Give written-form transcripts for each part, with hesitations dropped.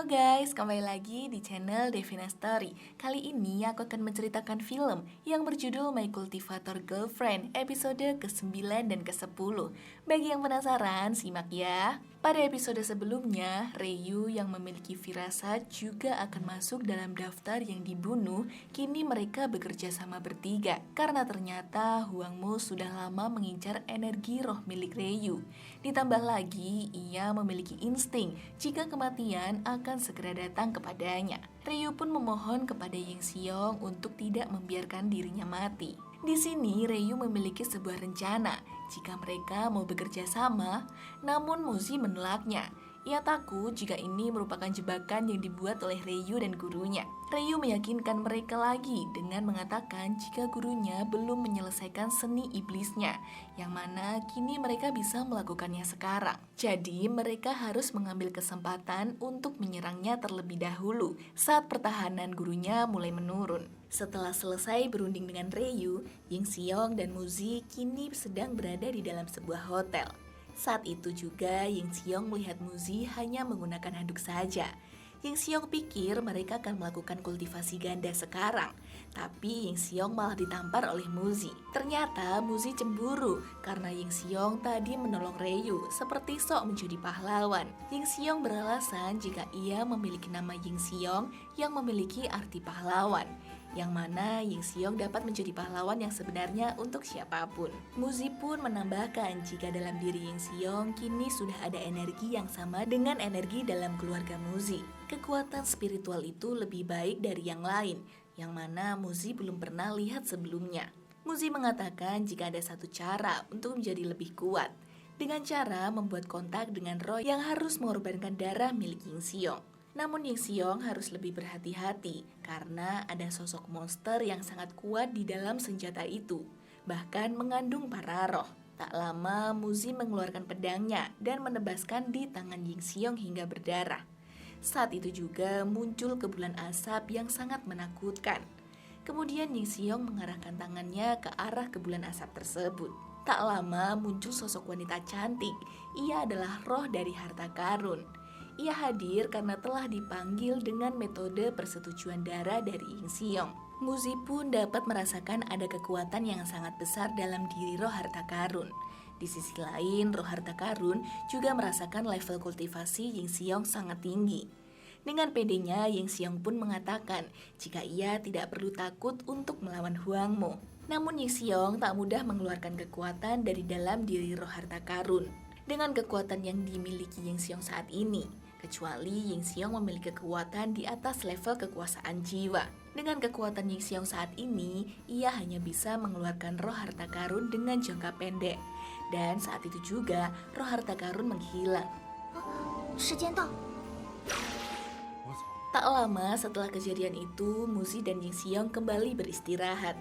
Halo guys, kembali lagi di channel Devina Story. Kali ini aku akan menceritakan film yang berjudul My Cultivator Girlfriend episode ke-9 dan ke-10. Bagi yang penasaran, simak ya. Pada episode sebelumnya, Ryu yang memiliki firasat juga akan masuk dalam daftar yang dibunuh. Kini mereka bekerja sama bertiga karena ternyata Hwang Mo sudah lama mengincar energi roh milik Ryu. Ditambah lagi, ia memiliki insting jika kematian akan segera datang kepadanya. Ryu pun memohon kepada Ying Xiong untuk tidak membiarkan dirinya mati. Di sini Ryu memiliki sebuah rencana jika mereka mau bekerja sama, namun Muzi menolaknya. Ia takut jika ini merupakan jebakan yang dibuat oleh Ryu dan gurunya. Ryu meyakinkan mereka lagi dengan mengatakan jika gurunya belum menyelesaikan seni iblisnya, yang mana kini mereka bisa melakukannya sekarang. Jadi mereka harus mengambil kesempatan untuk menyerangnya terlebih dahulu saat pertahanan gurunya mulai menurun. Setelah selesai berunding dengan Ryu, Ying Xiong dan Muzi kini sedang berada di dalam sebuah hotel. Saat itu juga Ying Xiong melihat Muzi hanya menggunakan handuk saja. Ying Xiong pikir mereka akan melakukan kultivasi ganda sekarang, tapi Ying Xiong malah ditampar oleh Muzi. Ternyata Muzi cemburu karena Ying Xiong tadi menolong Ryu seperti sok menjadi pahlawan. Ying Xiong beralasan jika ia memiliki nama Ying Xiong yang memiliki arti pahlawan, yang mana Ying Xiong dapat menjadi pahlawan yang sebenarnya untuk siapapun. Muzi pun menambahkan jika dalam diri Ying Xiong kini sudah ada energi yang sama dengan energi dalam keluarga Muzi. Kekuatan spiritual itu lebih baik dari yang lain, yang mana Muzi belum pernah lihat sebelumnya. Muzi mengatakan jika ada satu cara untuk menjadi lebih kuat, dengan cara membuat kontak dengan roh yang harus mengorbankan darah milik Ying Xiong. Namun Ying Xiong harus lebih berhati-hati karena ada sosok monster yang sangat kuat di dalam senjata itu, bahkan mengandung para roh. Tak lama Muzi mengeluarkan pedangnya dan menebaskan di tangan Ying Xiong hingga berdarah. Saat itu juga muncul kepulan asap yang sangat menakutkan. Kemudian Ying Xiong mengarahkan tangannya ke arah kepulan asap tersebut. Tak lama muncul sosok wanita cantik. Ia adalah roh dari harta karun. Ia hadir karena telah dipanggil dengan metode persetujuan darah dari Ying Xiong. Muzi pun dapat merasakan ada kekuatan yang sangat besar dalam diri roh harta karun. Di sisi lain, roh harta karun juga merasakan level kultivasi Ying Xiong sangat tinggi. Dengan pedenya, Ying Xiong pun mengatakan jika ia tidak perlu takut untuk melawan Hwang Mo. Namun Ying Xiong tak mudah mengeluarkan kekuatan dari dalam diri roh harta karun. Dengan kekuatan yang dimiliki Ying Xiong saat ini, kecuali Ying Xiong memiliki kekuatan di atas level kekuasaan jiwa. Dengan kekuatan Ying Xiong saat ini, ia hanya bisa mengeluarkan roh harta karun dengan jangka pendek. Dan saat itu juga, roh harta karun menghilang. Tak lama setelah kejadian itu, Muzi dan Ying Xiong kembali beristirahat.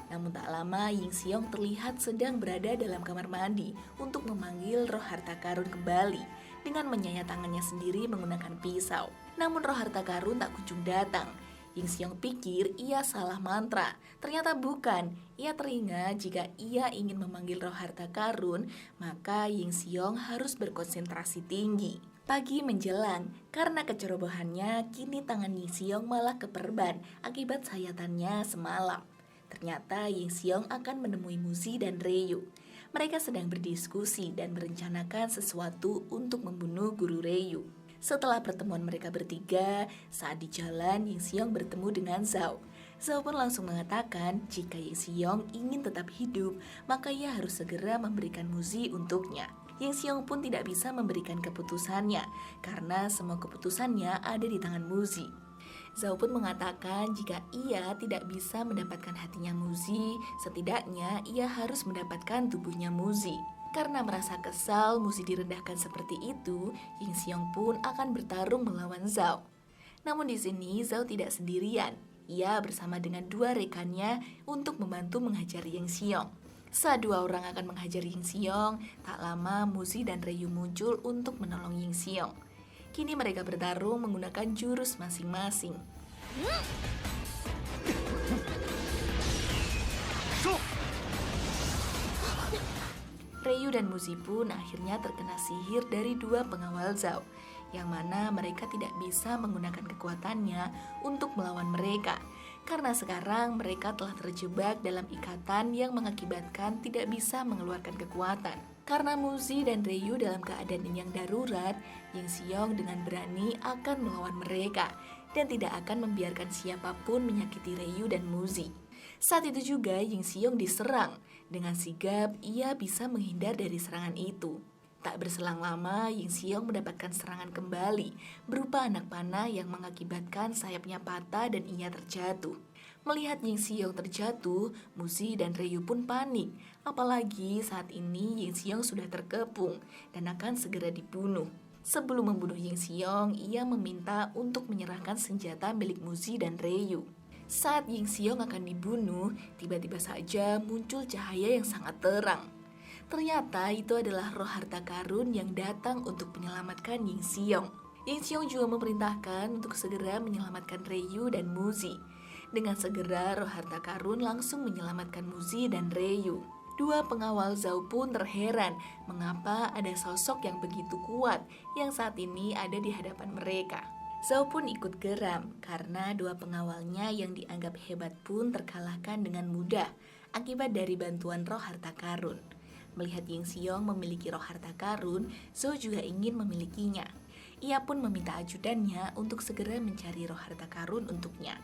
Namun tak lama Ying Xiong terlihat sedang berada dalam kamar mandi untuk memanggil roh harta karun kembali dengan menyayat tangannya sendiri menggunakan pisau. Namun roh harta karun tak kunjung datang. Ying Xiong pikir ia salah mantra. Ternyata bukan. Ia teringat jika ia ingin memanggil roh harta karun, maka Ying Xiong harus berkonsentrasi tinggi. Pagi menjelang, karena kecerobohannya, kini tangan Ying Xiong malah keperban akibat sayatannya semalam. Ternyata Ying Xiong akan menemui Muzi dan Ryu. Mereka sedang berdiskusi dan merencanakan sesuatu untuk membunuh guru Ryu. Setelah pertemuan mereka bertiga, saat di jalan Ying Xiong bertemu dengan Zhao. Zhao pun langsung mengatakan jika Ying Xiong ingin tetap hidup, maka ia harus segera memberikan Muzi untuknya. Ying Xiong pun tidak bisa memberikan keputusannya, karena semua keputusannya ada di tangan Muzi. Zhao pun mengatakan jika ia tidak bisa mendapatkan hatinya Muzi, setidaknya ia harus mendapatkan tubuhnya Muzi. Karena merasa kesal Muzi direndahkan seperti itu, Ying Xiong pun akan bertarung melawan Zhao. Namun di sini Zhao tidak sendirian. Ia bersama dengan dua rekannya untuk membantu menghajar Ying Xiong. Saat dua orang akan menghajar Ying Xiong, tak lama Muzi dan Ryu muncul untuk menolong Ying Xiong. Kini mereka bertarung menggunakan jurus masing-masing. Ryu dan Muzi pun akhirnya terkena sihir dari dua pengawal Zhao. yang mana mereka tidak bisa menggunakan kekuatannya untuk melawan mereka. Karena sekarang mereka telah terjebak dalam ikatan yang mengakibatkan tidak bisa mengeluarkan kekuatan. Karena Muzi dan Ryu dalam keadaan yang darurat, Ying Xiong dengan berani akan melawan mereka dan tidak akan membiarkan siapapun menyakiti Ryu dan Muzi. Saat itu juga Ying Xiong diserang. Dengan sigap, ia bisa menghindar dari serangan itu. Tak berselang lama, Ying Xiong mendapatkan serangan kembali, berupa anak panah yang mengakibatkan sayapnya patah dan ia terjatuh. Melihat Ying Xiong terjatuh, Muzi dan Ryu pun panik. Apalagi saat ini Ying Xiong sudah terkepung dan akan segera dibunuh. Sebelum membunuh Ying Xiong, ia meminta untuk menyerahkan senjata milik Muzi dan Ryu. Saat Ying Xiong akan dibunuh, tiba-tiba saja muncul cahaya yang sangat terang. Ternyata itu adalah roh harta karun yang datang untuk menyelamatkan Ying Xiong. Ying Xiong juga memerintahkan untuk segera menyelamatkan Ryu dan Muzi. Dengan segera roh harta karun langsung menyelamatkan Muzi dan Ryu. Dua pengawal Zhao pun terheran mengapa ada sosok yang begitu kuat yang saat ini ada di hadapan mereka. Zhao pun ikut geram karena dua pengawalnya yang dianggap hebat pun terkalahkan dengan mudah akibat dari bantuan roh harta karun. Melihat Ying Xiong memiliki roh harta karun, Zhao juga ingin memilikinya. Ia pun meminta ajudannya untuk segera mencari roh harta karun untuknya.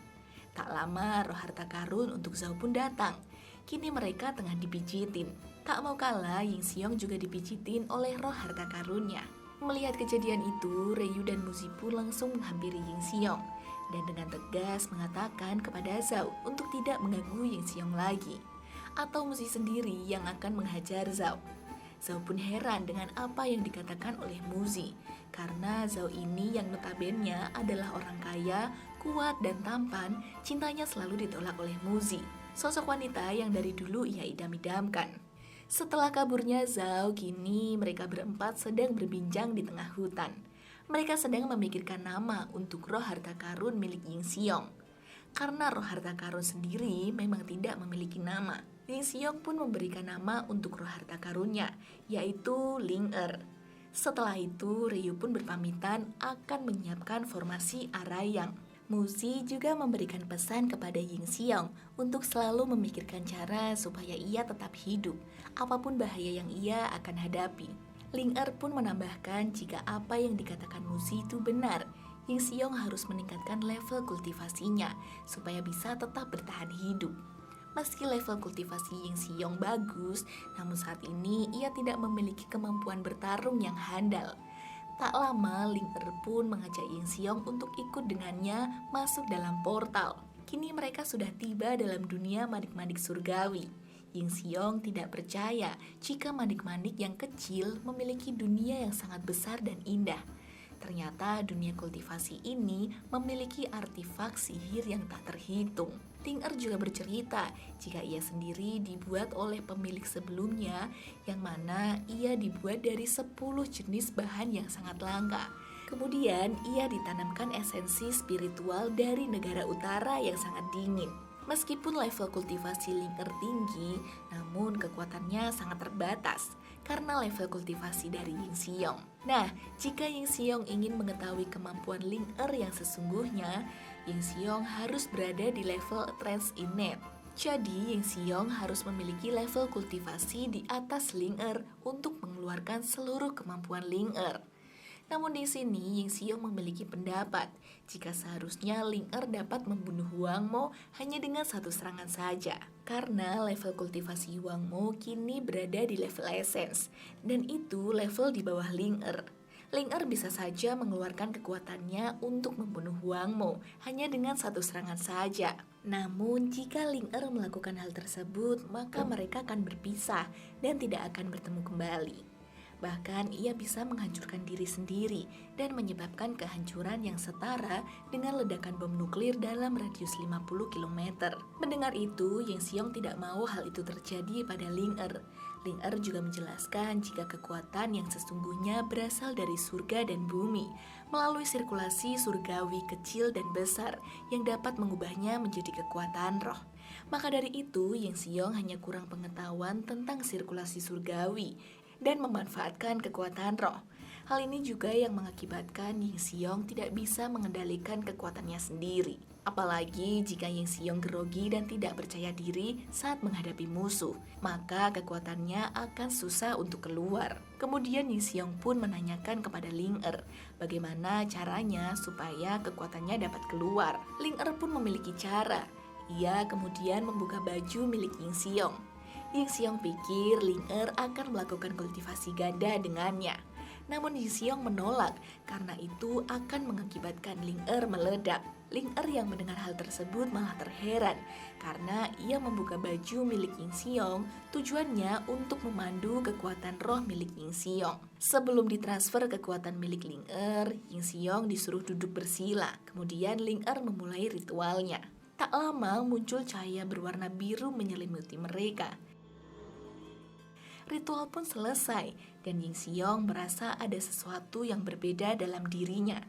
Tak lama roh harta karun untuk Zhao pun datang. Kini mereka tengah dipijitin. Tak mau kalah, Ying Xiong juga dipijitin oleh roh harta karunnya. Melihat kejadian itu, Ryu dan Muzi pun langsung menghampiri Ying Xiong dan dengan tegas mengatakan kepada Zhao untuk tidak mengganggu Ying Xiong lagi. Atau Muzi sendiri yang akan menghajar Zhao. Zhao pun heran dengan apa yang dikatakan oleh Muzi, karena Zhao ini yang notabene adalah orang kaya, kuat dan tampan, cintanya selalu ditolak oleh Muzi, sosok wanita yang dari dulu ia idam-idamkan. Setelah kaburnya Zhao, kini mereka berempat sedang berbincang di tengah hutan. Mereka sedang memikirkan nama untuk roh harta karun milik Ying Xiong. Karena roh harta karun sendiri memang tidak memiliki nama, Ying Xiong pun memberikan nama untuk roh harta karunnya, yaitu Ling Er. Setelah itu, Ryu pun berpamitan akan menyiapkan formasi Arayang. Muzi juga memberikan pesan kepada Ying Xiong untuk selalu memikirkan cara supaya ia tetap hidup, apapun bahaya yang ia akan hadapi. Ling Er pun menambahkan jika apa yang dikatakan Muzi itu benar, Ying Xiong harus meningkatkan level kultivasinya supaya bisa tetap bertahan hidup. Meski level kultivasi Ying Xiong bagus, namun saat ini ia tidak memiliki kemampuan bertarung yang handal. Tak lama, Ling Er pun mengajak Ying Xiong untuk ikut dengannya masuk dalam portal. Kini mereka sudah tiba dalam dunia manik-manik surgawi. Ying Xiong tidak percaya jika manik-manik yang kecil memiliki dunia yang sangat besar dan indah. Ternyata dunia kultivasi ini memiliki artefak sihir yang tak terhitung. Ling Er juga bercerita jika ia sendiri dibuat oleh pemilik sebelumnya, yang mana ia dibuat dari 10 jenis bahan yang sangat langka. Kemudian ia ditanamkan esensi spiritual dari negara utara yang sangat dingin. Meskipun level kultivasi Ling Er tinggi, namun kekuatannya sangat terbatas karena level kultivasi dari Ying Xiong. Nah, jika Ying Xiong ingin mengetahui kemampuan Ling Er yang sesungguhnya, Ying Xiong harus berada di level Trance Innate. Jadi, Ying Xiong harus memiliki level kultivasi di atas Ling Er untuk mengeluarkan seluruh kemampuan Ling Er. Namun di sini Ying Xiong memiliki pendapat jika seharusnya Ling Er dapat membunuh Huang Mo hanya dengan satu serangan saja. Karena level kultivasi Huang Mo kini berada di level Essence, dan itu level di bawah Ling Er. Ling Er bisa saja mengeluarkan kekuatannya untuk membunuh Huang Mo hanya dengan satu serangan saja. Namun jika Ling Er melakukan hal tersebut, maka mereka akan berpisah dan tidak akan bertemu kembali. Bahkan ia bisa menghancurkan diri sendiri dan menyebabkan kehancuran yang setara dengan ledakan bom nuklir dalam radius 50 km. Mendengar itu, Ying Xiong tidak mau hal itu terjadi pada Ling Er. Ling Er juga menjelaskan jika kekuatan yang sesungguhnya berasal dari surga dan bumi, melalui sirkulasi surgawi kecil dan besar yang dapat mengubahnya menjadi kekuatan roh. Maka dari itu, Ying Xiong hanya kurang pengetahuan tentang sirkulasi surgawi dan memanfaatkan kekuatan roh. Hal ini juga yang mengakibatkan Yin Xiong tidak bisa mengendalikan kekuatannya sendiri. Apalagi jika Yin Xiong grogi dan tidak percaya diri saat menghadapi musuh, maka kekuatannya akan susah untuk keluar. Kemudian Yin Xiong pun menanyakan kepada Ling Er bagaimana caranya supaya kekuatannya dapat keluar. Ling Er pun memiliki cara. Ia kemudian membuka baju milik Yin Xiong. Yin Xiong pikir Ling Er akan melakukan kultivasi ganda dengannya. Namun Yin Xiong menolak karena itu akan mengakibatkan Ling Er meledak. Ling Er yang mendengar hal tersebut malah terheran karena ia membuka baju milik Yin Xiong tujuannya untuk memandu kekuatan roh milik Yin Xiong. Sebelum ditransfer kekuatan milik Ling Er, Yin Xiong disuruh duduk bersila. Kemudian Ling Er memulai ritualnya. Tak lama muncul cahaya berwarna biru menyelimuti mereka. Ritual pun selesai dan Yin Xiong merasa ada sesuatu yang berbeda dalam dirinya.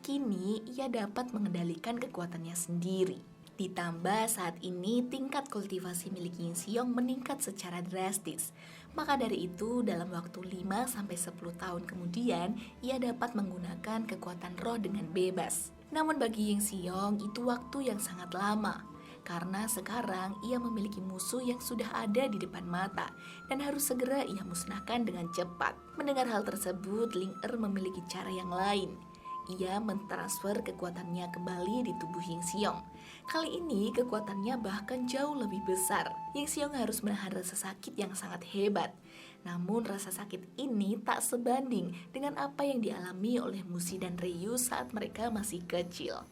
Kini ia dapat mengendalikan kekuatannya sendiri. Ditambah saat ini tingkat kultivasi milik Yin Xiong meningkat secara drastis. Maka dari itu dalam waktu 5-10 tahun kemudian ia dapat menggunakan kekuatan roh dengan bebas. Namun bagi Yin Xiong itu waktu yang sangat lama. Karena sekarang ia memiliki musuh yang sudah ada di depan mata dan harus segera ia musnahkan dengan cepat. Mendengar hal tersebut, Ling Er memiliki cara yang lain. Ia mentransfer kekuatannya kembali di tubuh Yin Xiong. Kali ini kekuatannya bahkan jauh lebih besar. Yin Xiong harus menahan rasa sakit yang sangat hebat. Namun rasa sakit ini tak sebanding dengan apa yang dialami oleh Musi dan Ryu saat mereka masih kecil.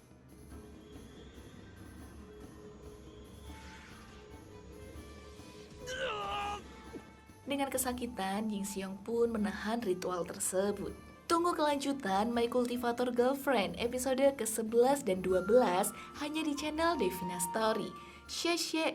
Dengan kesakitan, Yin Xiong pun menahan ritual tersebut. Tunggu kelanjutan My Cultivator Girlfriend episode ke-11 dan 12 hanya di channel Devina Story. Xie xie.